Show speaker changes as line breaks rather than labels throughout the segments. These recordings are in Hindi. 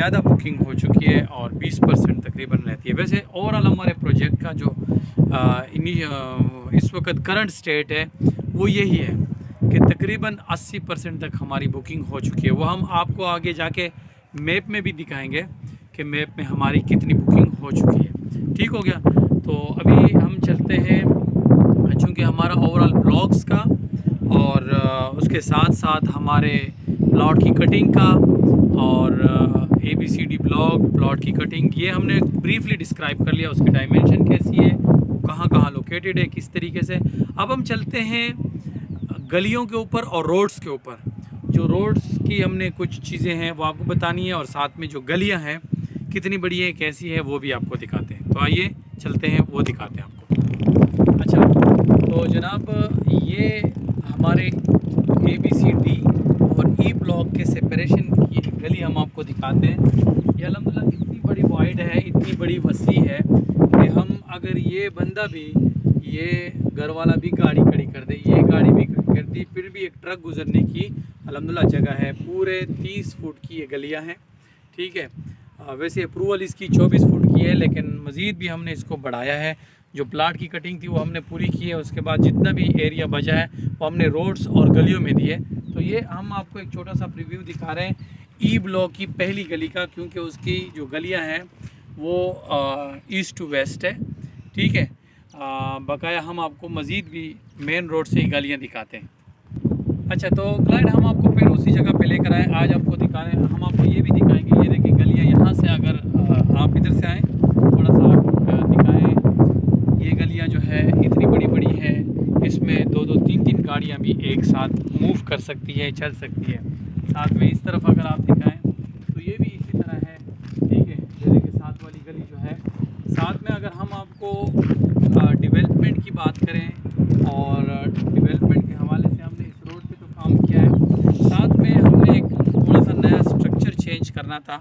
ज़्यादा बुकिंग हो चुकी है और 20% तकरीबन रहती है। वैसे ओवरऑल हमारे प्रोजेक्ट का जो इस वक्त करंट स्टेट है वो यही है कि तकरीबन 80% तक हमारी बुकिंग हो चुकी है। वो हम आपको आगे जाके मैप में भी दिखाएंगे कि मैप में हमारी कितनी बुकिंग हो चुकी है। ठीक हो गया। तो अभी हम चलते हैं, चूँकि हमारा ओवरऑल ब्लॉग्स का और उसके साथ साथ हमारे प्लॉट की कटिंग का और ABCD ब्लॉग प्लॉट की कटिंग ये हमने ब्रीफली डिस्क्राइब कर लिया, उसकी डायमेंशन कैसी है, कहाँ कहाँ लोकेटेड है, किस तरीके से। अब हम चलते हैं गलियों के ऊपर और रोड्स के ऊपर। जो रोड्स की हमने कुछ चीज़ें हैं वो आपको बतानी है और साथ में जो गलियां हैं कितनी बड़ी है कैसी है वो भी आपको दिखाते हैं। तो आइए चलते हैं, वो दिखाते हैं आपको। अच्छा, तो जनाब ये हमारे ABCD और E ब्लॉक के सेपरेशन की गली हम आपको दिखाते हैं। ये अल्हम्दुलिल्लाह इतनी बड़ी वाइड है, इतनी बड़ी वसी है कि हम अगर ये बंदा भी, ये घर वाला भी गाड़ी खड़ी कर दे, ये गाड़ी भी खड़ी कर दी, फिर भी एक ट्रक गुजरने की अल्हम्दुलिल्लाह जगह है। पूरे 30 फुट की ये गलियां हैं। ठीक है, वैसे अप्रूवल इसकी 24 फुट की है, लेकिन मज़ीद भी हमने इसको बढ़ाया है। जो प्लाट की कटिंग थी वो हमने पूरी की है, उसके बाद जितना भी एरिया बचा है वो हमने रोड्स और गलियों में दिए। तो ये हम आपको एक छोटा सा प्रीव्यू दिखा रहे हैं E ब्लॉक की पहली गली का, क्योंकि उसकी जो गलियां हैं वो ईस्ट टू वेस्ट है। ठीक है, बकाया हम आपको मज़ीद भी मेन रोड से ही गलियां दिखाते हैं। अच्छा, तो क्लाइंट हम आपको फिर उसी जगह पे लेकर आए। आज आपको दिखा रहे हैं, हम आपको ये भी दिखाएंगे। ये देखिए गलियां, यहाँ से अगर आप इधर से आएँ थोड़ा सा आप दिखाएँ। ये गलियां जो है इतनी बड़ी बड़ी है, इसमें 2-2, 3-3 गाड़ियाँ भी एक साथ मूव कर सकती है, चल सकती है। साथ में इस तरफ अगर आप दिखाएँ तो ये भी इसी तरह है। ठीक है, ये देखिए साथ वाली गली जो है। साथ में अगर हम आपको डेवलपमेंट की बात करें और डेवलपमेंट के हवाले से हमने इस रोड पे तो काम किया है, साथ में हमने एक थोड़ा सा नया स्ट्रक्चर चेंज करना था।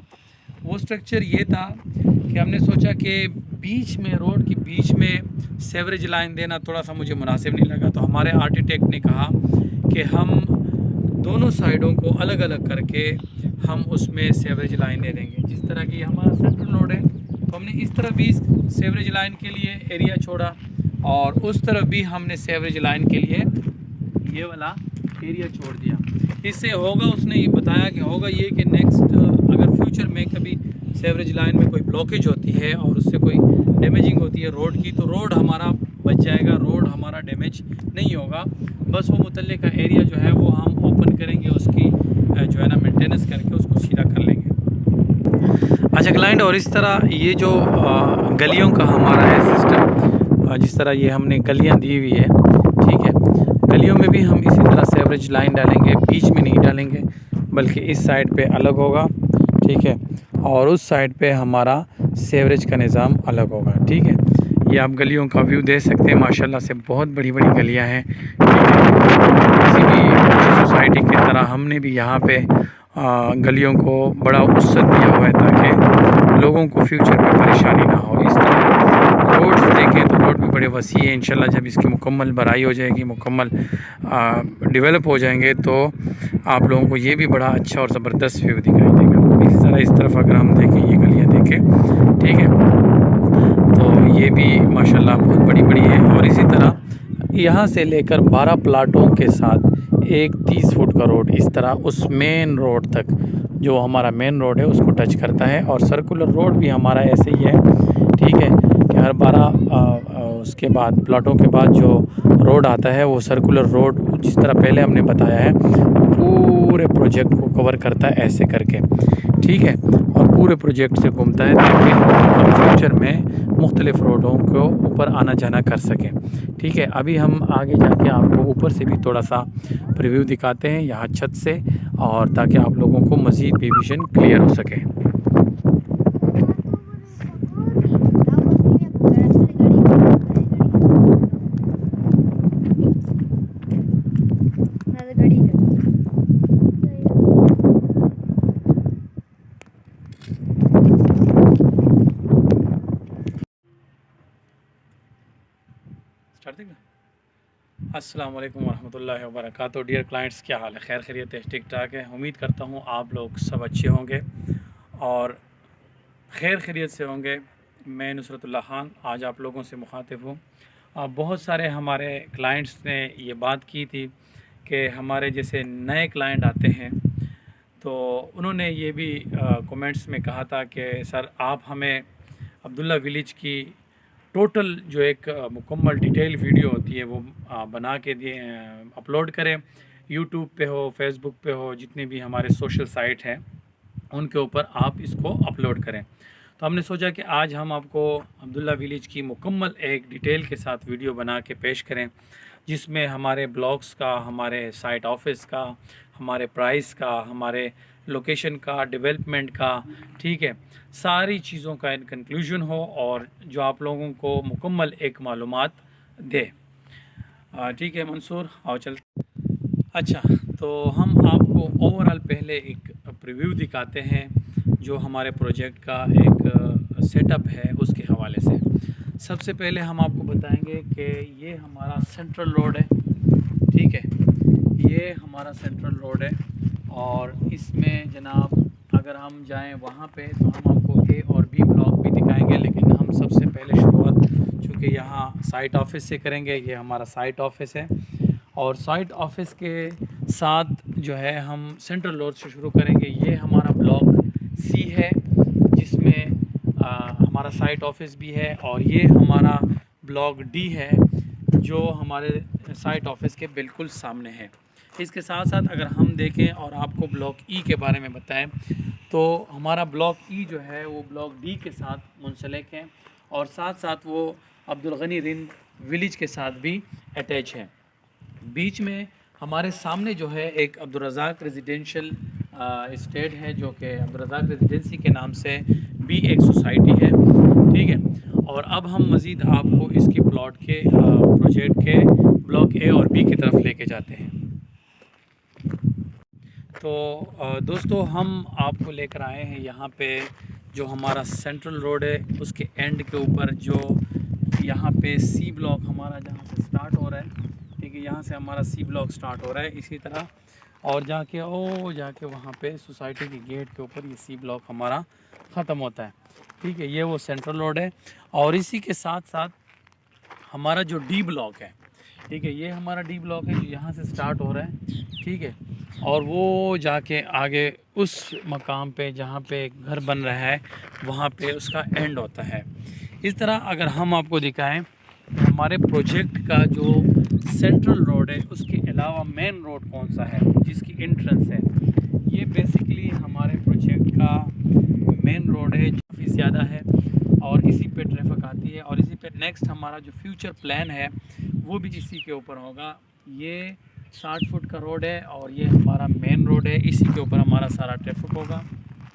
वो स्ट्रक्चर ये था कि हमने सोचा कि बीच में, रोड की बीच में सेवरेज लाइन देना थोड़ा सा मुझे मुनासिब नहीं लगा। तो हमारे आर्किटेक्ट ने कहा कि हम दोनों साइडों को अलग अलग करके हम उसमें सेवरेज लाइन दे देंगे। जिस तरह की हमारा सेंट्रल रोड है तो हमने इस तरफ भी सेवरेज लाइन के लिए एरिया छोड़ा और उस तरफ भी हमने सेवरेज लाइन के लिए ये वाला एरिया छोड़ दिया। इससे होगा, उसने ये बताया कि होगा ये कि नेक्स्ट अगर फ्यूचर में कभी सेवरेज लाइन में कोई ब्लॉकेज होती है और उससे कोई डैमेजिंग होती है रोड की, तो रोड हमारा बच जाएगा, रोड हमारा डैमेज नहीं होगा। बस वो मुतल्ले का एरिया जो है वो हम ओपन करेंगे, उसकी जो है ना मेंटेनेंस करके उसको सीधा कर लेंगे। अच्छा क्लाइंट, और इस तरह ये जो गलियों का हमारा है सिस्टम, जिस तरह ये हमने गलियां दी हुई है, ठीक है, गलियों में भी हम इसी तरह सेवरेज लाइन डालेंगे। बीच में नहीं डालेंगे बल्कि इस साइड पे अलग होगा। ठीक है, और उस साइड पे हमारा सेवरेज का निज़ाम अलग होगा। ठीक है, ये आप गलियों का व्यू दे सकते हैं। माशाल्लाह से बहुत बड़ी बड़ी गलियां हैं। किसी भी अच्छी सोसाइटी की तरह हमने भी यहाँ पे गलियों को बड़ा वसअत दिया हुआ है ताकि लोगों को फ्यूचर में परेशानी ना हो। इस तरह रोड्स देखें तो रोड भी बड़े वसी है। इंशाल्लाह जब इसकी मुकम्मल भराई हो जाएगी, मुकम्मल डेवलप हो जाएंगे तो आप लोगों को ये भी बड़ा अच्छा और ज़बरदस्त व्यू दिखाई देगा। इस तरह इस तरफ अगर हम देखें, ये गलियाँ देखें, ठीक है, तो ये भी माशाल्लाह बहुत बड़ी बड़ी है। और इसी तरह यहाँ से लेकर 12 प्लाटों के साथ एक 30 फुट का रोड इस तरह उस मेन रोड तक, जो हमारा मेन रोड है, उसको टच करता है। और सर्कुलर रोड भी हमारा ऐसे ही है। ठीक है, कि हर 12 उसके बाद प्लाटों के बाद जो रोड आता है वो सर्कुलर रोड, जिस तरह पहले हमने बताया है, पूरे प्रोजेक्ट को कवर करता है ऐसे करके। ठीक है, और पूरे प्रोजेक्ट से घूमता है ताकि हम फ्यूचर में मुख्तलिफ़ रोडों को ऊपर आना जाना कर सकें। ठीक है, अभी हम आगे जाके आपको ऊपर से भी थोड़ा सा प्रीव्यू दिखाते हैं यहाँ छत से, और ताकि आप लोगों को मज़ीद भी विज़न क्लियर हो सके। अस्सलाम वालेकुम वरहमतुल्लाहि वबरकातुहू। डियर क्लाइंट्स, क्या हाल है? खैर खैरियत है? ठीक ठाक है। उम्मीद करता हूँ आप लोग सब अच्छे होंगे और खैर खैरियत से होंगे। मैं नुसरतुल्लाह ख़ान आज आप लोगों से मुखातिब हूँ। बहुत सारे हमारे क्लाइंट्स ने ये बात की थी कि हमारे जैसे नए क्लाइंट आते हैं तो उन्होंने ये भी कमेंट्स में कहा था कि सर आप हमें अब्दुल्ला विलेज की टोटल जो एक मुकम्मल डिटेल वीडियो होती है वो बना के दिए अपलोड करें, यूट्यूब पे हो, फेसबुक पे हो, जितने भी हमारे सोशल साइट हैं उनके ऊपर आप इसको अपलोड करें। तो हमने सोचा कि आज हम आपको अब्दुल्ला विलेज की मुकम्मल एक डिटेल के साथ वीडियो बना के पेश करें, जिसमें हमारे ब्लॉग्स का, हमारे साइट ऑफिस का, हमारे प्राइस का, हमारे लोकेशन का, डेवलपमेंट का, ठीक है, सारी चीज़ों का इन कंक्लूजन हो और जो आप लोगों को मुकम्मल एक मालूमात दे। ठीक है मंसूर, आओ चल। अच्छा, तो हम आपको ओवरऑल पहले एक प्रीव्यू दिखाते हैं जो हमारे प्रोजेक्ट का एक सेटअप है उसके हवाले से। सबसे पहले हम आपको बताएंगे कि ये हमारा सेंट्रल रोड है, ठीक है, ये हमारा सेंट्रल रोड है और इसमें जनाब अगर हम जाएं वहाँ पे तो हम आपको ए और बी ब्लॉक भी दिखाएंगे, लेकिन हम सबसे पहले शुरुआत चूँकि यहाँ साइट ऑफिस से करेंगे। ये हमारा साइट ऑफिस है और साइट ऑफिस के साथ जो है हम सेंट्रल रोड से शुरू करेंगे। ये हमारा ब्लॉक सी है जिसमें हमारा साइट ऑफिस भी है और ये हमारा ब्लॉक डी है जो हमारे साइट ऑफिस के बिल्कुल सामने है। इसके साथ साथ अगर हम देखें और आपको ब्लॉक ई के बारे में बताएं तो हमारा ब्लॉक ई जो है वो ब्लॉक डी के साथ मुंसलिक है और साथ साथ वो अब्दुल गनी रिंद विलेज के साथ भी अटैच है। बीच में हमारे सामने जो है एक अब्दुल रज़ाक रेजिडेंशियल इस्टेट है जो कि अब्दुल रज़ाक रेजिडेंसी के नाम से भी एक सोसाइटी है, ठीक है। और अब हम मज़ीद आपको इसके प्लॉट के प्रोजेक्ट के ब्लॉक ए और बी की तरफ लेके जाते हैं। तो दोस्तों हम आपको लेकर आए हैं यहाँ पे जो हमारा सेंट्रल रोड है उसके एंड के ऊपर जो यहाँ पे सी ब्लॉक हमारा जहाँ से स्टार्ट हो रहा है, ठीक है, यहाँ से हमारा सी ब्लॉक स्टार्ट हो रहा है इसी तरह और जाके वहाँ पे सोसाइटी के गेट के ऊपर ये सी ब्लॉक हमारा ख़त्म होता है, ठीक है। ये वो सेंट्रल रोड है और इसी के साथ साथ हमारा जो डी ब्लॉक है, ठीक है, ये हमारा डी ब्लॉक है जो यहाँ से स्टार्ट हो रहा है, ठीक है, और वो जाके आगे उस मकाम पे जहाँ पे घर बन रहा है वहाँ पे उसका एंड होता है। इस तरह अगर हम आपको दिखाएं हमारे प्रोजेक्ट का जो सेंट्रल रोड है उसके अलावा मेन रोड कौन सा है जिसकी एंट्रेंस है, ये बेसिकली हमारे प्रोजेक्ट का मेन रोड है, काफ़ी ज़्यादा है और इसी पे ट्रैफिक आती है और इसी पे नेक्स्ट हमारा जो फ्यूचर प्लान है वो भी इसी के ऊपर होगा। ये 60 फुट का रोड है और ये हमारा मेन रोड है, इसी के ऊपर हमारा सारा ट्रैफिक होगा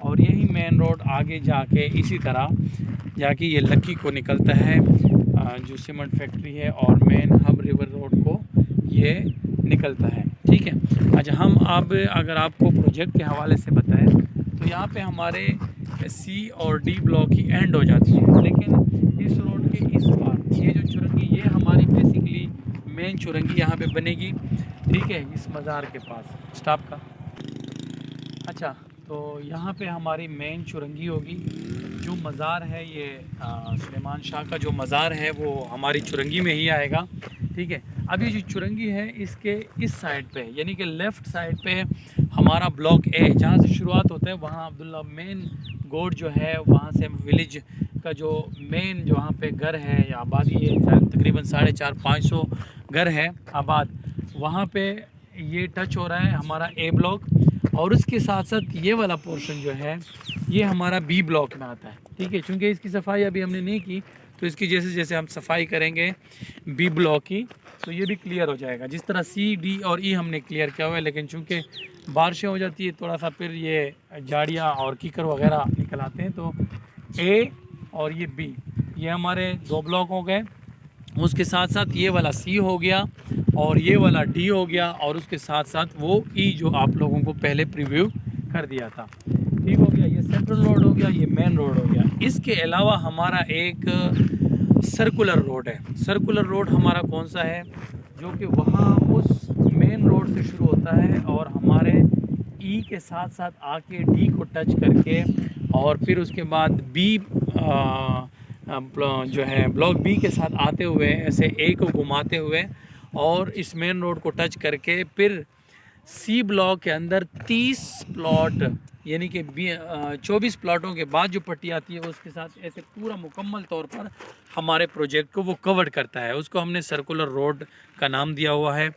और यही मेन रोड आगे जाके इसी तरह जाके ये लक्की को निकलता है जो सीमेंट फैक्ट्री है और मेन हब रिवर रोड को ये निकलता है, ठीक है। अच्छा, हम अब अगर आपको प्रोजेक्ट के हवाले से बताएं तो यहाँ पे हमारे सी और डी ब्लॉक की एंड हो जाती है, लेकिन इस रोड के इस पार ये जो चुरंगी ये हमारी बेसिकली मेन चुरंगी यहाँ पे बनेगी, ठीक है, इस मज़ार के पास स्टॉप का। अच्छा, तो यहाँ पे हमारी मेन चुरंगी होगी। जो मज़ार है ये सुलेमान शाह का जो मज़ार है वो हमारी चुरंगी में ही आएगा, ठीक है। अब ये जो चुरंगी है इसके इस साइड पे यानी कि लेफ़्ट साइड पे हमारा ब्लॉक ए जहाँ से शुरुआत होता है वहाँ अब्दुल्ला मेन गोड जो है वहाँ से विलेज का जो मेन जो वहाँ पे घर है या आबादी है तकरीबन 450-500 घर है आबाद, वहाँ पे ये टच हो रहा है हमारा ए ब्लॉक और उसके साथ साथ ये वाला पोर्शन जो है ये हमारा बी ब्लॉक में आता है, ठीक है। चूँकि इसकी सफाई अभी हमने नहीं की तो इसकी जैसे जैसे हम सफाई करेंगे बी ब्लॉक की तो ये भी क्लियर हो जाएगा। जिस तरह सी डी और ई हमने क्लियर किया हुआ है, लेकिन चूँकि बारिशें हो जाती है थोड़ा सा फिर ये झाड़ियाँ और कीकर वगैरह निकल आते हैं, तो ए और ये बी ये हमारे 2 ब्लॉक हो गए। उसके साथ साथ ये वाला सी हो गया और ये वाला डी हो गया और उसके साथ साथ वो ई जो आप लोगों को पहले प्रीव्यू कर दिया था, ठीक हो गया। ये सेंट्रल रोड हो गया, ये मेन रोड हो गया। इसके अलावा हमारा एक सर्कुलर रोड है। सर्कुलर रोड हमारा कौन सा है, जो कि वहाँ उस मेन रोड से शुरू होता है और हमारे ई के साथ साथ आके डी को टच करके और फिर उसके बाद बी जो है ब्लॉक बी के साथ आते हुए ऐसे ए को घुमाते हुए और इस मेन रोड को टच करके फिर सी ब्लॉक के अंदर 30 प्लॉट यानी कि 24 प्लॉटों के बाद जो पट्टी आती है उसके साथ ऐसे पूरा मुकम्मल तौर पर हमारे प्रोजेक्ट को वो कवर करता है। उसको हमने सर्कुलर रोड का नाम दिया हुआ है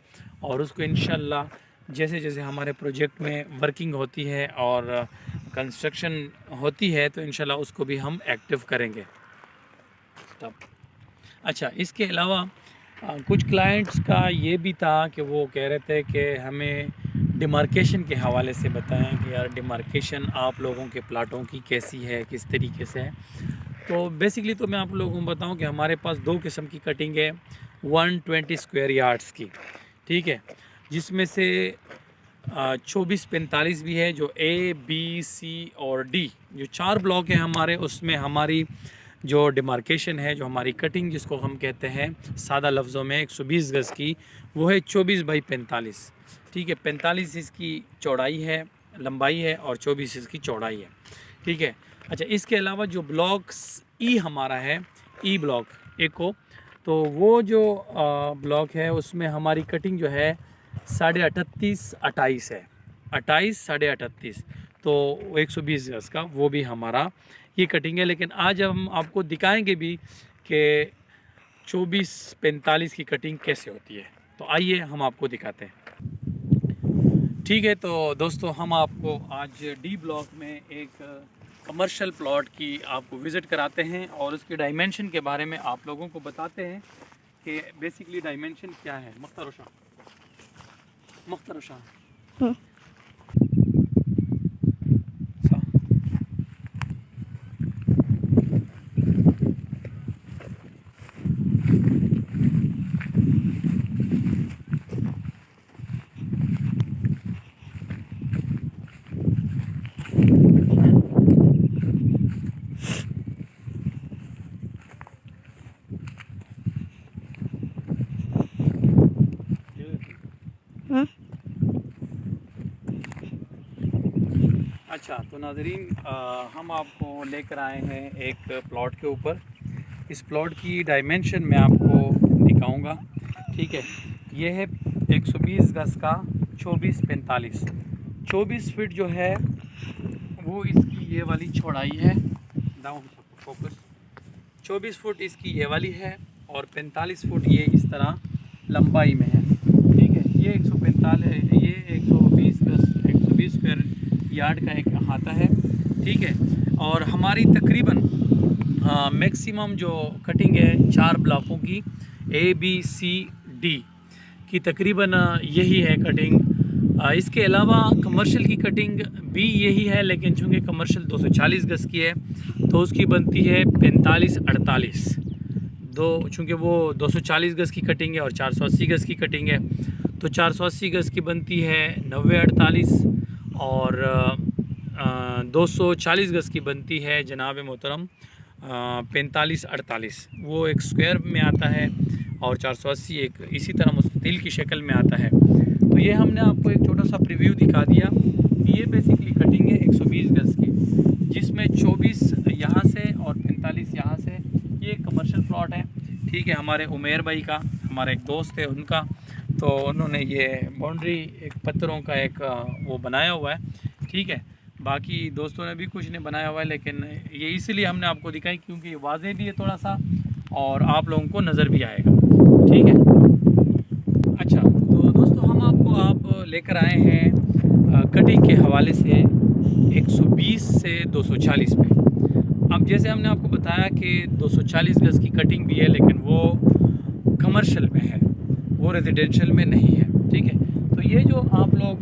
और उसको इंशाल्लाह जैसे जैसे हमारे प्रोजेक्ट में वर्किंग होती है और कंस्ट्रक्शन होती है तो इंशाल्लाह उसको भी हम एक्टिव करेंगे तब। अच्छा, इसके अलावा कुछ क्लाइंट्स का ये भी था कि वो कह रहे थे कि हमें डिमार्केशन के हवाले से बताएं कि यार डिमार्केशन आप लोगों के प्लाटों की कैसी है, किस तरीके से है। तो बेसिकली तो मैं आप लोगों को बताऊं कि हमारे पास 2 किस्म की कटिंग है 120 स्क्वायर यार्ड्स की, ठीक है, जिसमें से 24-45 भी है जो A, B, C और D जो 4 ब्लॉक हैं हमारे, उसमें हमारी जो डिमार्केशन है, जो हमारी कटिंग जिसको हम कहते हैं सादा लफ्ज़ों में 120 गज़ की, वो है 24/45, ठीक है। 45 इसकी चौड़ाई है, लंबाई है और 24 इसकी चौड़ाई है, ठीक है। अच्छा, इसके अलावा जो ब्लॉक्स ई हमारा है, ई ब्लॉक एको, तो वो जो ब्लॉक है उसमें हमारी कटिंग जो है 38.5 है, 28 तो 120 गज़ का वो भी हमारा ये कटिंग है। लेकिन आज हम आपको दिखाएंगे भी कि 24-45 की कटिंग कैसे होती है, तो आइए हम आपको दिखाते हैं, ठीक है। तो दोस्तों हम आपको आज डी ब्लॉक में एक कमर्शियल प्लॉट की आपको विज़िट कराते हैं और उसके डायमेंशन के बारे में आप लोगों को बताते हैं कि बेसिकली डायमेंशन क्या है। मुख्तरशा अच्छा, तो नाज़रीन हम आपको लेकर आए हैं एक प्लॉट के ऊपर। इस प्लॉट की डायमेंशन मैं आपको दिखाऊंगा, ठीक है। ये है 120 गज़ का 24-45, 24 फीट जो है वो इसकी ये वाली चौड़ाई है, डाउन फोकस, 24 फुट इसकी ये वाली है और 45 फुट ये इस तरह लंबाई में है, ठीक है। ये 145 ये 120 स्क्वायर यार्ड का एक अहाता है, ठीक है। और हमारी तकरीबन मैक्सिमम जो कटिंग है 4 ब्लॉकों की A, B, C, D की तकरीबन यही है कटिंग। इसके अलावा कमर्शियल की कटिंग भी यही है, लेकिन चूँकि कमर्शियल 240 गज़ की है तो उसकी बनती है 45-48, चूँकि वो 240 गज़ की कटिंग है और 480 गज़ की कटिंग है तो 480 गज़ की बनती है 90-48 और 240 गज़ की बनती है जनाब मोहतरम 45-48, वो एक स्क्वायर में आता है और 480 एक इसी तरह मुस्ततिल की शक्ल में आता है। तो ये हमने आपको एक छोटा सा प्रीव्यू दिखा दिया कि ये बेसिकली कटिंग है 120 गज़ की, जिसमें 24 यहाँ से और 45 यहाँ से। ये कमर्शियल प्लॉट है, ठीक है। हमारे उमेर भाई का, हमारा एक दोस्त है उनका, तो उन्होंने ये बाउंड्री एक पत्थरों का एक वो बनाया हुआ है, ठीक है। बाकी दोस्तों ने भी कुछ नहीं बनाया हुआ है, लेकिन ये इसलिए हमने आपको दिखाई क्योंकि ये वाज़ेह भी है थोड़ा सा और आप लोगों को नज़र भी आएगा, ठीक है। अच्छा, तो दोस्तों हम आप लेकर आए हैं कटिंग के हवाले से 120 से 240 पे। अब जैसे हमने आपको बताया कि 240 गज़ की कटिंग भी है, लेकिन वो कमर्शियल में है, वो रेजिडेंशियल में नहीं है, ठीक है। तो ये जो आप लोग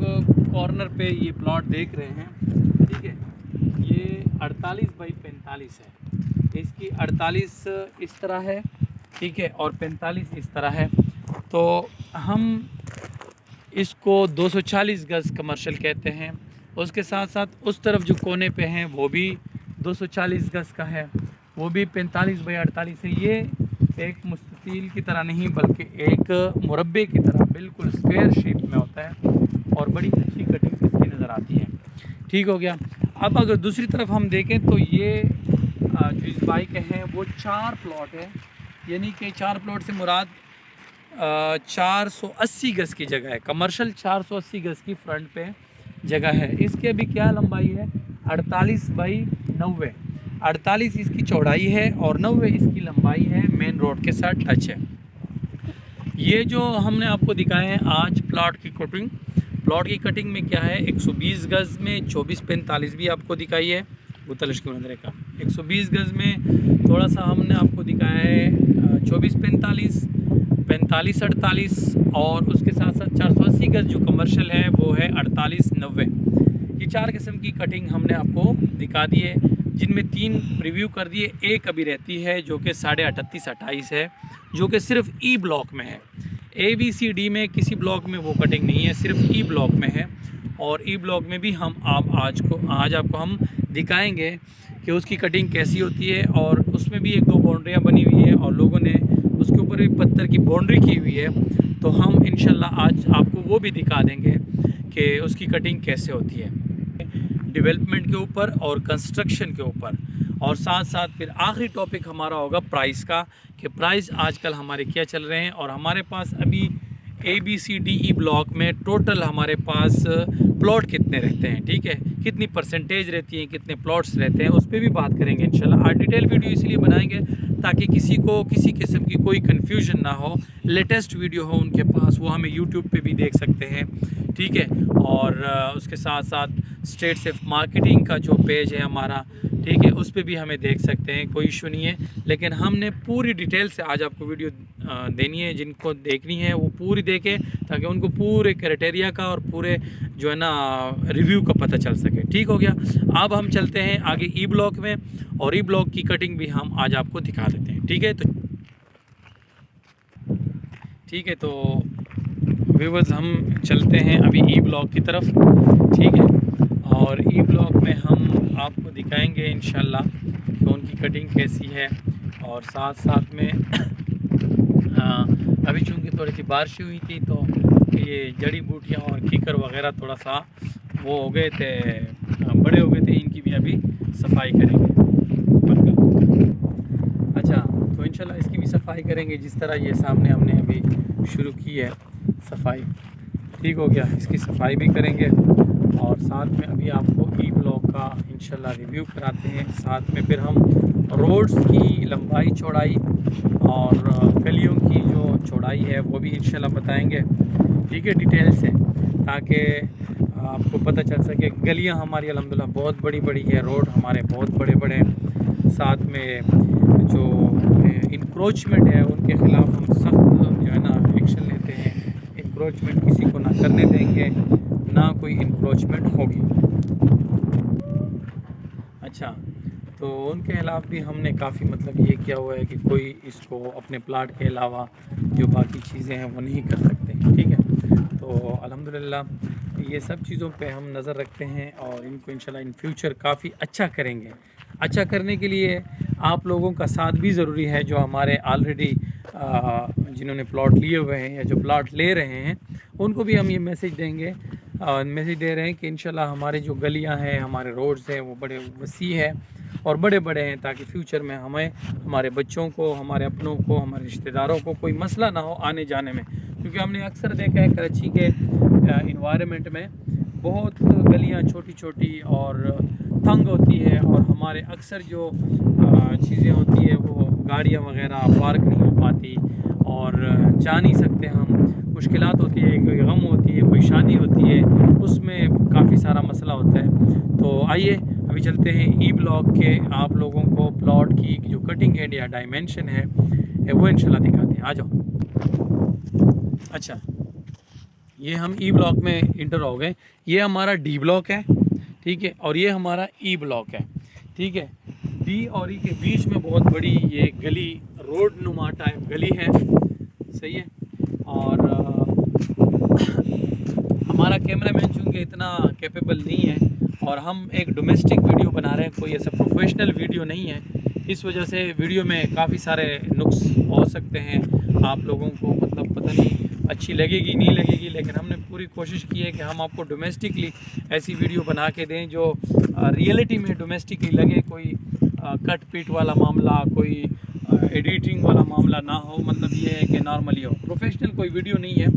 कॉर्नर पे ये प्लॉट देख रहे हैं, ठीक है, ये 48/45 है। इसकी 48 इस तरह है, ठीक है, और 45 इस तरह है। तो हम इसको 240 गज़ कमर्शियल कहते हैं। उसके साथ साथ उस तरफ जो कोने पे हैं वो भी 240 गज़ का है, वो भी 45/48 है। ये एक मुस्ततील की तरह नहीं बल्कि एक मुरब्बे की तरह बिल्कुल स्क्वायर शेप में होता है और बड़ी अच्छी कटिंग इसकी नज़र आती है, ठीक हो गया। अब अगर दूसरी तरफ हम देखें तो ये जो इस भाई के हैं वो 4 प्लॉट है, यानी कि 4 प्लॉट से मुराद 480 गज़ की जगह है, कमर्शियल 480 गज़ की फ्रंट पे जगह है। इसकी अभी क्या लंबाई है, 48 बाई 90, 48 इसकी चौड़ाई है और 90 इसकी लंबाई है, मेन रोड के साथ टच है। ये जो हमने आपको दिखाए हैं आज प्लॉट की कटिंग में क्या है, 120 गज़ में 24-45 भी आपको दिखाई है, बुतलश के मंदरे का 120 गज़ में थोड़ा सा हमने आपको दिखाया है 24-45, 45-48 और उसके साथ साथ 480 गज़ जो कमर्शियल है वो है 48-90। ये 4 किस्म की कटिंग हमने आपको दिखा दी है, जिनमें 3 प्रीव्यू कर दिए, एक अभी रहती है जो कि 38.5-28 है, जो कि सिर्फ ई ब्लॉक में है। ABCD में किसी ब्लॉक में वो कटिंग नहीं है, सिर्फ ई ब्लॉक में है। और ई ब्लॉक में भी हम आज आपको हम दिखाएंगे कि उसकी कटिंग कैसी होती है, और उसमें भी 1-2 बाउंड्रियाँ बनी हुई है और लोगों ने उसके ऊपर भी पत्थर की बाउंड्री की हुई है, तो हम इंशाल्लाह आज आपको वो भी दिखा देंगे कि उसकी कटिंग कैसे होती है, डेवलपमेंट के ऊपर और कंस्ट्रक्शन के ऊपर। और साथ साथ फिर आखिरी टॉपिक हमारा होगा प्राइस का, कि प्राइस आजकल हमारे क्या चल रहे हैं, और हमारे पास अभी ABCDE ब्लॉक में टोटल हमारे पास प्लॉट कितने रहते हैं, ठीक है, कितनी परसेंटेज रहती है, कितने प्लॉट्स रहते हैं, उस पर भी बात करेंगे इंशाल्लाह। आज डिटेल वीडियो इसलिए बनाएंगे ताकि किसी को किसी किस्म की कोई कन्फ्यूजन ना हो, लेटेस्ट वीडियो हो उनके पास, वो हमें यूट्यूब पे भी देख सकते हैं, ठीक है। और उसके साथ साथ स्टेट सेफ मार्केटिंग का जो पेज है हमारा, ठीक है, उस पर भी हमें देख सकते हैं, कोई इशू नहीं है। लेकिन हमने पूरी डिटेल से आज आपको वीडियो देनी है, जिनको देखनी है वो पूरी देखें ताकि उनको पूरे क्राइटेरिया का और पूरे जो है ना रिव्यू का पता चल सके। ठीक हो गया। अब हम चलते हैं आगे ई ब्लॉक में, और ई ब्लॉक की कटिंग भी हम आज आपको दिखा देते हैं। ठीक है, तो व्यूअर्स हम चलते हैं अभी ई ब्लॉक की तरफ, ठीक है। और ई ब्लॉक में हम आपको दिखाएंगे इंशाल्लाह कि उनकी कटिंग कैसी है, और साथ साथ में अभी चूँकि थोड़ी सी बारिश हुई थी तो ये जड़ी बूटियाँ और कीकर वगैरह थोड़ा सा वो हो गए थे, बड़े हो गए थे, इनकी भी अभी सफाई करेंगे। अच्छा, तो इंशाल्लाह इसकी भी सफाई करेंगे, जिस तरह ये सामने हमने अभी शुरू की है सफाई। ठीक हो गया, इसकी सफाई भी करेंगे, और साथ में अभी आपको ई ब्लॉक का इंशाल्लाह रिव्यू कराते हैं। साथ में फिर हम रोड्स की लंबाई चौड़ाई और गलियों की जो चौड़ाई है वो भी इंशाल्लाह बताएंगे, ठीक है, डिटेल से, ताकि आपको पता चल सके। गलियां हमारी अल्हम्दुलिल्लाह बहुत बड़ी बड़ी है, रोड हमारे बहुत बड़े बड़े, साथ में जो इंक्रोचमेंट है उनके ख़िलाफ़ हम सख्त जो है ना एक्शन लेते हैं। इंक्रोचमेंट किसी को ना करने देंगे, ना कोई इंक्रोचमेंट होगी। अच्छा, तो उनके खिलाफ़ भी हमने काफ़ी मतलब ये किया हुआ है कि कोई इसको अपने प्लाट के अलावा जो बाकी चीज़ें हैं वो नहीं कर सकते, ठीक है। तो अल्हम्दुलिल्लाह ये सब चीज़ों पे हम नज़र रखते हैं, और इनको इंशाल्लाह इन फ्यूचर काफ़ी अच्छा करेंगे। अच्छा करने के लिए आप लोगों का साथ भी ज़रूरी है, जो हमारे ऑलरेडी जिन्होंने प्लॉट लिए हुए हैं या जो प्लॉट ले रहे हैं, उनको भी हम ये मैसेज देंगे, मैसेज दे रहे हैं कि इंशाल्लाह हमारे जो गलियां हैं, हमारे रोड्स हैं, वो बड़े वसी है और बड़े बड़े हैं, ताकि फ्यूचर में हमें, हमारे बच्चों को, हमारे अपनों को, हमारे रिश्तेदारों को कोई मसला ना हो आने जाने में। क्योंकि हमने अक्सर देखा है कराची के इन्वायरमेंट में बहुत गलियां छोटी छोटी और तंग होती है, और हमारे अक्सर जो चीज़ें होती है वो गाड़ियाँ वगैरह पार्क नहीं हो पाती, और जा नहीं सकते हम, मुश्किलात होती है, कोई गम होती है, कोई शादी होती है, उसमें काफ़ी सारा मसला होता है। तो आइए अभी चलते हैं ई ब्लॉक के, आप लोगों को प्लॉट की जो कटिंग एंड या डायमेंशन है वो इंशाल्लाह दिखाते हैं। आ जाओ। अच्छा, ये हम ई ब्लॉक में इंटर हो गए। ये हमारा डी ब्लॉक है, ठीक है, और ये हमारा ई ब्लॉक है, ठीक है। डी और ई के बीच में बहुत बड़ी ये गली, रोड नुमा टाइप गली है, सही है। और हमारा कैमरामैन चूँकि इतना कैपेबल नहीं है, और हम एक डोमेस्टिक वीडियो बना रहे हैं, कोई ऐसा प्रोफेशनल वीडियो नहीं है, इस वजह से वीडियो में काफ़ी सारे नुक्स हो सकते हैं, आप लोगों को मतलब पता नहीं अच्छी लगेगी नहीं लगेगी, लेकिन हमने पूरी कोशिश की है कि हम आपको डोमेस्टिकली ऐसी वीडियो बना के दें जो रियलिटी में डोमेस्टिकली लगे, कोई कट पीट वाला मामला, कोई एडिटिंग वाला मामला ना हो। मतलब ये है कि नॉर्मली हो, प्रोफेशनल कोई वीडियो नहीं है,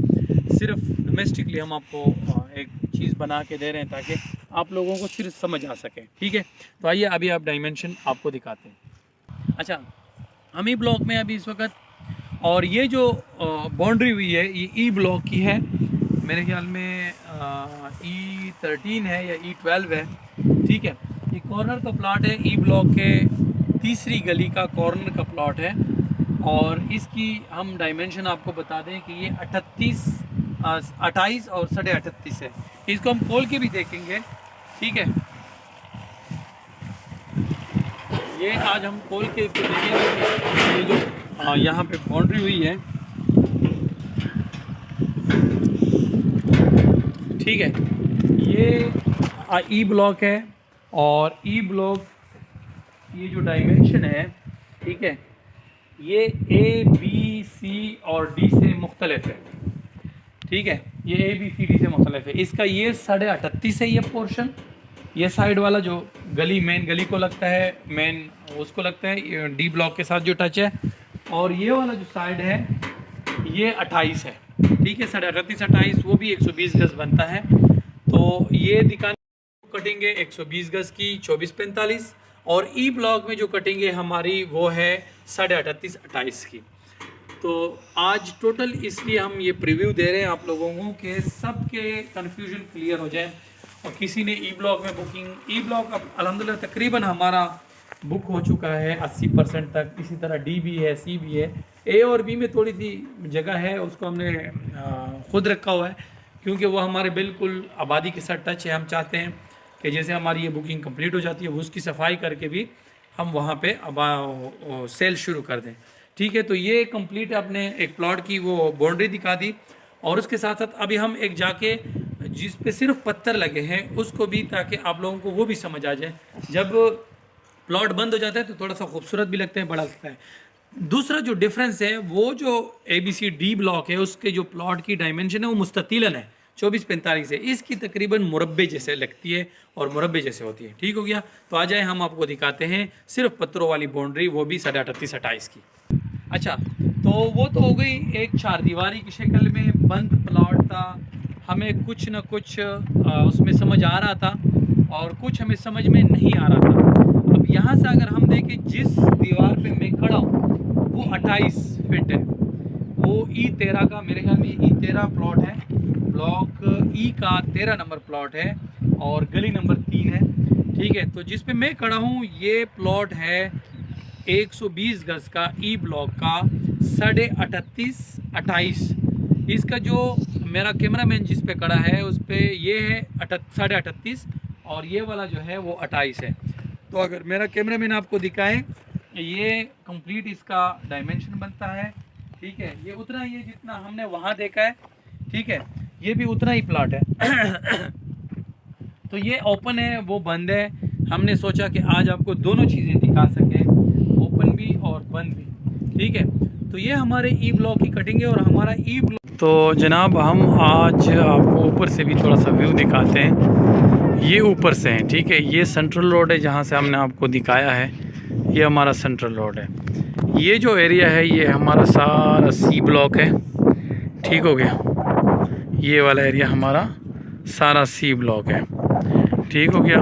सिर्फ डोमेस्टिकली हम आपको एक चीज़ बना के दे रहे हैं ताकि आप लोगों को सिर्फ समझ आ सके। ठीक है, तो आइए अभी आप डायमेंशन आपको दिखाते हैं। अच्छा, हम ई ब्लॉक में अभी इस वक्त, और ये जो बाउंड्री हुई है ये ई ब्लॉक की है, मेरे ख्याल में E13 है या E12 है। ठीक है, ये कॉर्नर का प्लॉट है, ई ब्लॉक के तीसरी गली का कॉर्नर का प्लॉट है। और इसकी हम डायमेंशन आपको बता दें कि ये 28 और 38.5 है। इसको हम खोल के भी देखेंगे। ठीक है, ये आज हम खोल के देखेंगे। ये जो यहाँ पे बाउंड्री हुई है, ठीक है, ये ई ब्लॉक है, और ई ब्लॉक ये जो डायमेंशन है, ठीक है, ये A, B, C और D से मुख्तलिफ है। ठीक है, ये A, B, C, D से मुख्तलिफ है। इसका ये 38.5 है ये पोर्शन, ये साइड वाला जो गली मेन गली को लगता है, मेन उसको लगता है डी ब्लॉक के साथ जो टच है, और ये वाला जो साइड है ये 28 है। ठीक है, 38.5 28 वो भी 120 गज बनता है। तो ये दिखाने कटिंग है 120 गज की 24-45, और ई ब्लॉक में जो कटिंग है हमारी वो है 38.5 28 की। तो आज टोटल इसलिए हम ये प्रीव्यू दे रहे हैं आप लोगों को कि सबके कन्फ्यूजन क्लियर हो जाए। और किसी ने ई ब्लॉक में बुकिंग, ई ब्लॉक अब अल्हम्दुलिल्लाह तकरीबन हमारा बुक हो चुका है 80% तक। इसी तरह डी भी है, सी भी है, ए और बी में थोड़ी सी जगह है, उसको हमने खुद रखा हुआ है क्योंकि वो हमारे बिल्कुल आबादी के साथ टच है। हम चाहते हैं कि जैसे हमारी ये बुकिंग कंप्लीट हो जाती है उसकी सफाई करके भी हम वहाँ पे अब सेल शुरू कर दें। ठीक है, तो ये कंप्लीट आपने एक प्लॉट की वो बाउंड्री दिखा दी, और उसके साथ साथ अभी हम एक जाके जिस पे सिर्फ पत्थर लगे हैं उसको भी, ताकि आप लोगों को वो भी समझ आ जाए। जब प्लॉट बंद हो जाता है तो थोड़ा सा खूबसूरत भी लगता है, बड़ा लगता है। दूसरा जो डिफरेंस है वो जो ABCD ब्लॉक है उसके जो प्लॉट की डायमेंशन है वो मुस्ततिलन है 24-45 है, इसकी तकरीबन मुरब्बे जैसे लगती है और मुरब्बे जैसे होती है। ठीक हो गया, तो आ जाए हम आपको दिखाते हैं सिर्फ पत्थरों वाली बाउंड्री, वो भी 38.5 28 की। अच्छा, तो वो तो हो गई एक चार दीवारी की शक्ल में बंद प्लॉट था। हमें कुछ न कुछ उसमें समझ आ रहा था और कुछ हमें समझ में नहीं आ रहा था। अब यहाँ से अगर हम देखें जिस दीवार पे मैं खड़ा हूँ वो 28 फीट है, वो E13 का, मेरे ख्याल में E13 प्लॉट है, ब्लॉक ई का 13 नंबर प्लॉट है और गली नंबर 3 है। ठीक है, तो जिस पे मैं खड़ा हूँ ये प्लॉट है 120 गज का ई ब्लॉक का 38.5 28। इसका जो मेरा कैमरामैन जिस पे खड़ा है उस पे ये है 38.5 और ये वाला जो है वो 28 है। तो अगर मेरा कैमरामैन आपको दिखाए ये कंप्लीट इसका डायमेंशन बनता है। ठीक है, ये उतना ही है जितना हमने वहाँ देखा है। ठीक है, ये भी उतना ही प्लॉट है। तो ये ओपन है वो बंद है, हमने सोचा कि आज आपको दोनों चीज़ें दिखा सकें, ओपन भी और बंद भी। ठीक है, तो ये हमारे ई ब्लॉक की कटिंग है और हमारा ई ब्लॉक। तो जनाब हम आज आपको ऊपर से भी थोड़ा सा व्यू दिखाते हैं। ये ऊपर से हैं, ठीक है, ये सेंट्रल रोड है जहाँ से हमने आपको दिखाया है, ये हमारा सेंट्रल रोड है। ये जो एरिया है ये हमारा सारा सी ब्लॉक है। ठीक हो गया, ये वाला एरिया हमारा सारा सी ब्लॉक है। ठीक हो गया,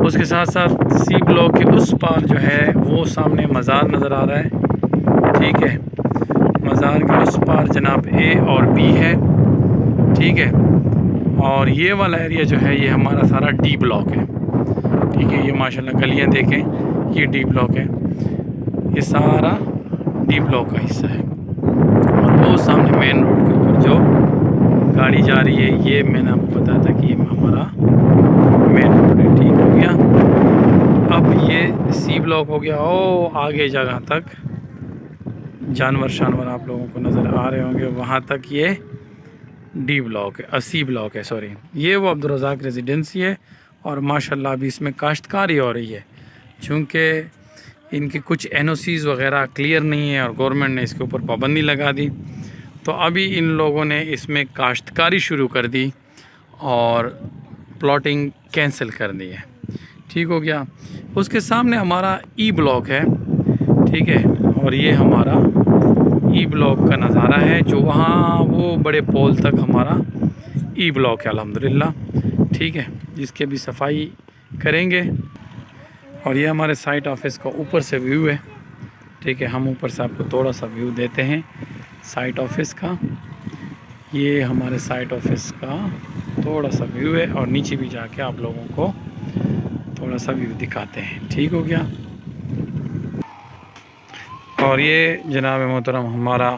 उसके साथ साथ सी ब्लॉक के उस पार जो है वो सामने मज़ार नज़र आ रहा है। ठीक है, मज़ार के उस पार जनाब ए और बी है। ठीक है, और ये वाला एरिया जो है ये हमारा सारा डी ब्लॉक है। ठीक है, ये माशाल्लाह गलियां देखें, ये डी ब्लॉक है, ये सारा डी ब्लॉक का हिस्सा है। और वो सामने मेन रोड के ऊपर जो गाड़ी जा रही है ये मैंने आपको बताया था कि ये हमारा मेन रोड है। ठीक हो गया, अब ये सी ब्लॉक हो गया। ओ आगे जगह तक जानवर आप लोगों को नज़र आ रहे होंगे, वहाँ तक ये डी ब्लॉक है, सी ब्लॉक है, सॉरी। ये वो अब्दुल रज़ाक रेजिडेंसी है और माशाल्लाह अभी इसमें काश्तकारी हो रही है, चूँकि इनके कुछ एनओसीज़ वगैरह क्लियर नहीं है और गवर्नमेंट ने इसके ऊपर पाबंदी लगा दी। तो अभी इन लोगों ने इसमें काश्तकारी शुरू कर दी और प्लॉटिंग कैंसिल कर दी है। ठीक हो गया। उसके सामने हमारा ई ब्लॉक है, ठीक है, और ये हमारा ई ब्लॉक का नज़ारा है, जो वहाँ वो बड़े पोल तक हमारा ई ब्लॉक है अल्हम्दुलिल्लाह, ठीक है, जिसकी अभी सफाई करेंगे। और ये हमारे साइट ऑफिस का ऊपर से व्यू है, ठीक है। हम ऊपर से आपको थोड़ा सा व्यू देते हैं साइट ऑफिस का। ये हमारे साइट ऑफिस का थोड़ा सा व्यू है और नीचे भी जाके आप लोगों को थोड़ा सा व्यू दिखाते हैं। ठीक हो गया। और ये जनाब मोहतरम हमारा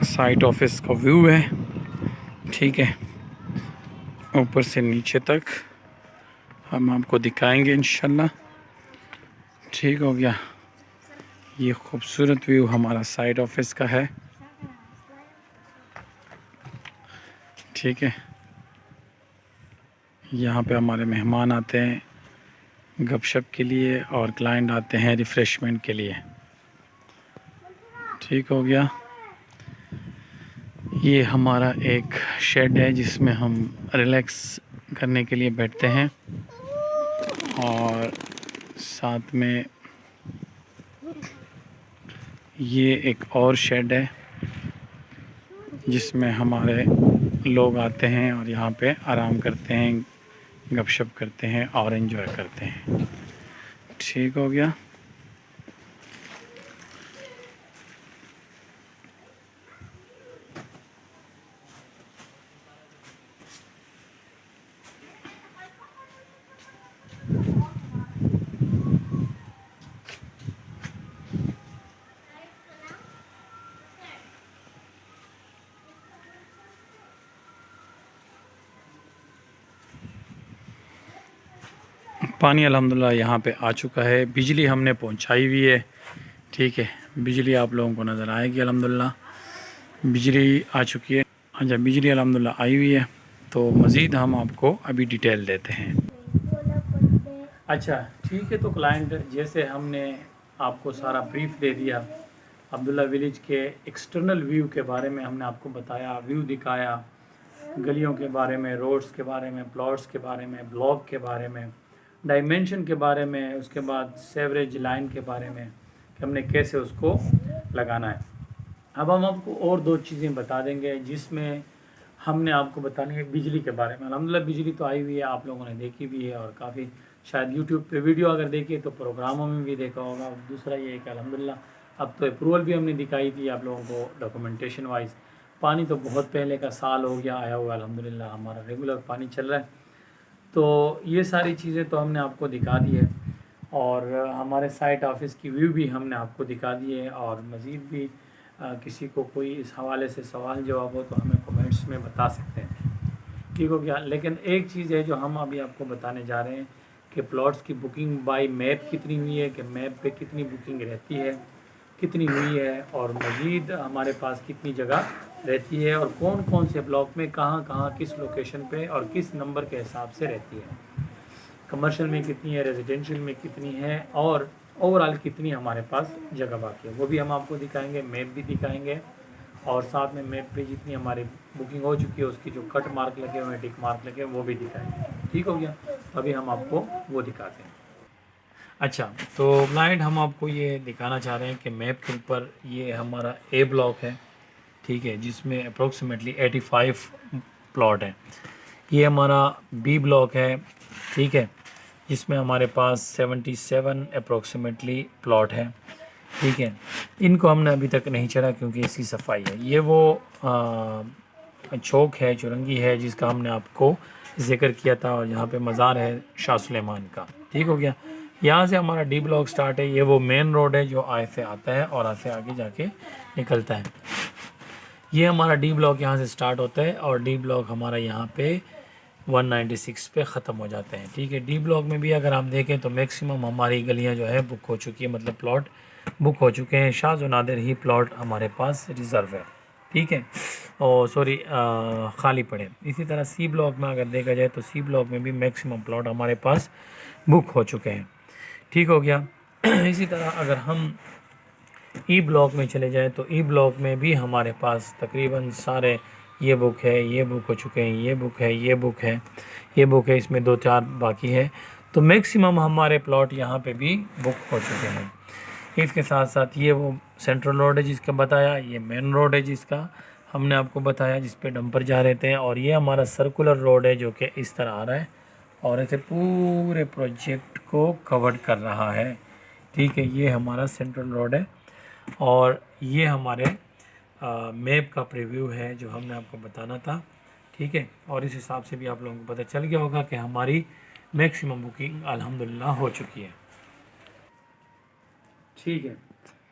साइट ऑफिस का व्यू है, ठीक है, ऊपर से नीचे तक हम आपको दिखाएंगे इंशाल्लाह। ठीक हो गया। ये खूबसूरत व्यू हमारा साइट ऑफिस का है, ठीक है। यहाँ पे हमारे मेहमान आते हैं गपशप के लिए और क्लाइंट आते हैं रिफ़्रेशमेंट के लिए। ठीक हो गया। ये हमारा एक शेड है जिसमें हम रिलैक्स करने के लिए बैठते हैं, और साथ में ये एक और शेड है जिसमें हमारे लोग आते हैं और यहाँ पे आराम करते हैं, गपशप करते हैं और एंजॉय करते हैं। ठीक हो गया। पानी अल्हम्दुलिल्लाह यहाँ पे आ चुका है, बिजली हमने पहुँचाई हुई है, ठीक है। बिजली आप लोगों को नज़र आएगी अल्हम्दुलिल्लाह, बिजली आ चुकी है। अच्छा, बिजली अल्हम्दुलिल्लाह आई हुई है, तो मज़ीद हम आपको अभी डिटेल देते हैं। अच्छा, ठीक है। तो क्लाइंट जैसे हमने आपको सारा ब्रीफ दे दिया, अब्दुल्ला विलेज के एक्सटर्नल व्यू के बारे में हमने आपको बताया, व्यू दिखाया, गलियों के बारे में, रोड्स के बारे में, प्लॉट्स के बारे में, ब्लॉक के बारे में, डायमेंशन के बारे में, उसके बाद सेवरेज लाइन के बारे में कि हमने कैसे उसको लगाना है। अब हम आपको और दो चीज़ें बता देंगे जिसमें हमने आपको बतानी है बिजली के बारे में। अल्हम्दुलिल्लाह बिजली तो आई हुई है, आप लोगों ने देखी भी है और काफ़ी शायद यूट्यूब पे वीडियो अगर देखिए तो प्रोग्रामों में भी देखा होगा। दूसरा ये है कि अल्हम्दुलिल्लाह अब तो अप्रूवल भी हमने दिखाई थी आप लोगों को डॉक्यूमेंटेशन वाइज। पानी तो बहुत पहले का साल हो गया आया हुआ, अल्हम्दुलिल्लाह हमारा रेगुलर पानी चल रहा है। तो ये सारी चीज़ें तो हमने आपको दिखा दी है, और हमारे साइट ऑफिस की व्यू भी हमने आपको दिखा दी है। और मज़ीद भी किसी को कोई इस हवाले से सवाल जवाब हो तो हमें कमेंट्स में बता सकते हैं। ठीक हो गया। लेकिन एक चीज़ है जो हम अभी आपको बताने जा रहे हैं कि प्लॉट्स की बुकिंग बाय मैप कितनी हुई है, कि मैप पे कितनी बुकिंग रहती है, कितनी हुई है, और मज़ीद हमारे पास कितनी जगह रहती है, और कौन कौन से ब्लॉक में कहाँ कहाँ किस लोकेशन पे और किस नंबर के हिसाब से रहती है, कमर्शियल में कितनी है, रेजिडेंशियल में कितनी है, और ओवरऑल कितनी हमारे पास जगह बाकी है, वो भी हम आपको दिखाएंगे, मैप भी दिखाएंगे। और साथ में मैप पे जितनी हमारी बुकिंग हो चुकी है उसकी जो कट मार्क लगे हुए हैं, टिक मार्क लगे हुए हैं, वो भी दिखाएंगे। ठीक हो गया। अभी हम आपको वो दिखाते हैं। अच्छा, तो क्लाइंट हम आपको ये दिखाना चाह रहे हैं कि मैप के ऊपर ये हमारा ए ब्लॉक है, ठीक है, जिसमें अप्रोक्सीमेटली 85 प्लॉट है। ये हमारा बी ब्लॉक है, ठीक है, जिसमें हमारे पास 77 अप्रोक्सीमेटली प्लॉट है, ठीक है। इनको हमने अभी तक नहीं चढ़ा क्योंकि इसकी सफाई है। ये वो चौक है, चुरंगी है, जिसका हमने आपको जिक्र किया था, और यहाँ पे मज़ार है शाह सुलेमान का। ठीक हो गया। यहाँ से हमारा डी ब्लॉक स्टार्ट है। ये वो मेन रोड है जो आई से आता है और ऐसे आगे जाके निकलता है। ये हमारा डी ब्लॉक यहाँ से स्टार्ट होता है और डी ब्लॉक हमारा यहाँ पे 196 पे ख़त्म हो जाते हैं। ठीक है। डी ब्लॉक में भी अगर आप देखें तो मैक्सिमम हमारी गलियाँ जो है बुक हो चुकी है, मतलब प्लॉट बुक हो चुके हैं। शाज़ व नादिर ही प्लॉट हमारे पास रिज़र्व है, ठीक है, और सॉरी खाली पड़े। इसी तरह सी ब्लॉक में अगर देखा जाए तो सी ब्लॉक में भी मैक्सिमम प्लॉट हमारे पास बुक हो चुके हैं। ठीक हो गया। इसी तरह अगर हम ई ब्लॉक में चले जाएं तो ई ब्लॉक में भी हमारे पास तकरीबन सारे ये बुक है, ये बुक हो चुके हैं, ये बुक है, ये बुक है, ये बुक है, इसमें 2-4 बाकी है। तो मैक्सिमम हमारे प्लॉट यहाँ पे भी बुक हो चुके हैं। इसके साथ साथ ये वो सेंट्रल रोड है जिसका बताया, ये मेन रोड है जिसका हमने आपको बताया, जिस पे डंपर जा रहे थे, और ये हमारा सर्कुलर रोड है जो कि इस तरह आ रहा है और ऐसे पूरे प्रोजेक्ट को कवर कर रहा है। ठीक है, ये हमारा सेंट्रल रोड है और ये हमारे मैप का प्रीव्यू है जो हमने आपको बताना था। ठीक है, और इस हिसाब से भी आप लोगों को पता चल गया होगा कि हमारी मैक्सिमम बुकिंग अल्हम्दुलिल्लाह हो चुकी है। ठीक है,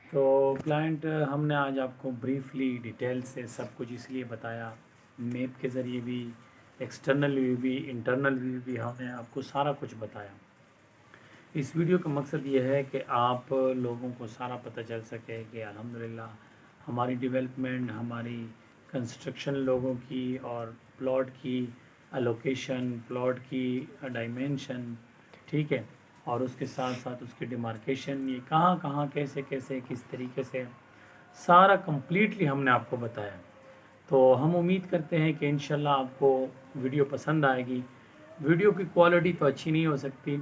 तो क्लाइंट हमने आज आपको ब्रीफली डिटेल से सब कुछ इसलिए बताया, मैप के ज़रिए भी, एक्सटर्नल व्यू भी, इंटरनल व्यू भी, हमने आपको सारा कुछ बताया। इस वीडियो का मकसद ये है कि आप लोगों को सारा पता चल सके कि अल्हम्दुलिल्लाह हमारी डेवलपमेंट, हमारी कंस्ट्रक्शन लोगों की और प्लॉट की अलोकेशन, प्लॉट की डायमेंशन, ठीक है, और उसके साथ साथ उसकी डिमार्केशन, ये कहाँ कहाँ कैसे कैसे किस तरीके से सारा कंप्लीटली हमने आपको बताया। तो हम उम्मीद करते हैं कि इंशाल्लाह आपको वीडियो पसंद आएगी। वीडियो की क्वालिटी तो अच्छी नहीं हो सकती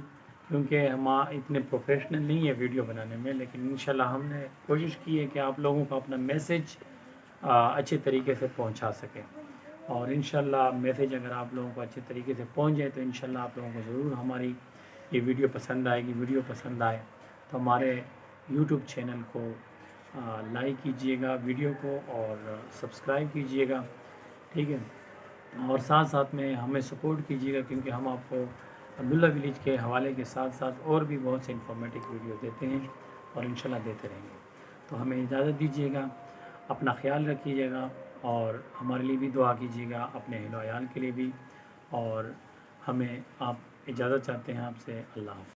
क्योंकि हम इतने प्रोफेशनल नहीं है वीडियो बनाने में, लेकिन इंशाल्लाह हमने कोशिश की है कि आप लोगों को अपना मैसेज अच्छे तरीके से पहुंचा सकें। और इंशाल्लाह मैसेज अगर आप लोगों को अच्छे तरीके से पहुंच जाए तो इंशाल्लाह आप लोगों को ज़रूर हमारी ये वीडियो पसंद आएगी। वीडियो पसंद आए तो हमारे यूट्यूब चैनल को लाइक कीजिएगा वीडियो को और सब्सक्राइब कीजिएगा। ठीक है, और साथ साथ में हमें सपोर्ट कीजिएगा क्योंकि हम आपको अब्दुल्ला विलेज के हवाले के साथ साथ और भी बहुत से इंफॉर्मेटिव वीडियो देते हैं और इंशाल्लाह देते रहेंगे। तो हमें इजाज़त दीजिएगा, अपना ख्याल रखिएगा और हमारे लिए भी दुआ कीजिएगा, अपने अहल व अयाल के लिए भी। और हमें आप इजाज़त चाहते हैं आपसे। अल्लाह हाफ़िज़।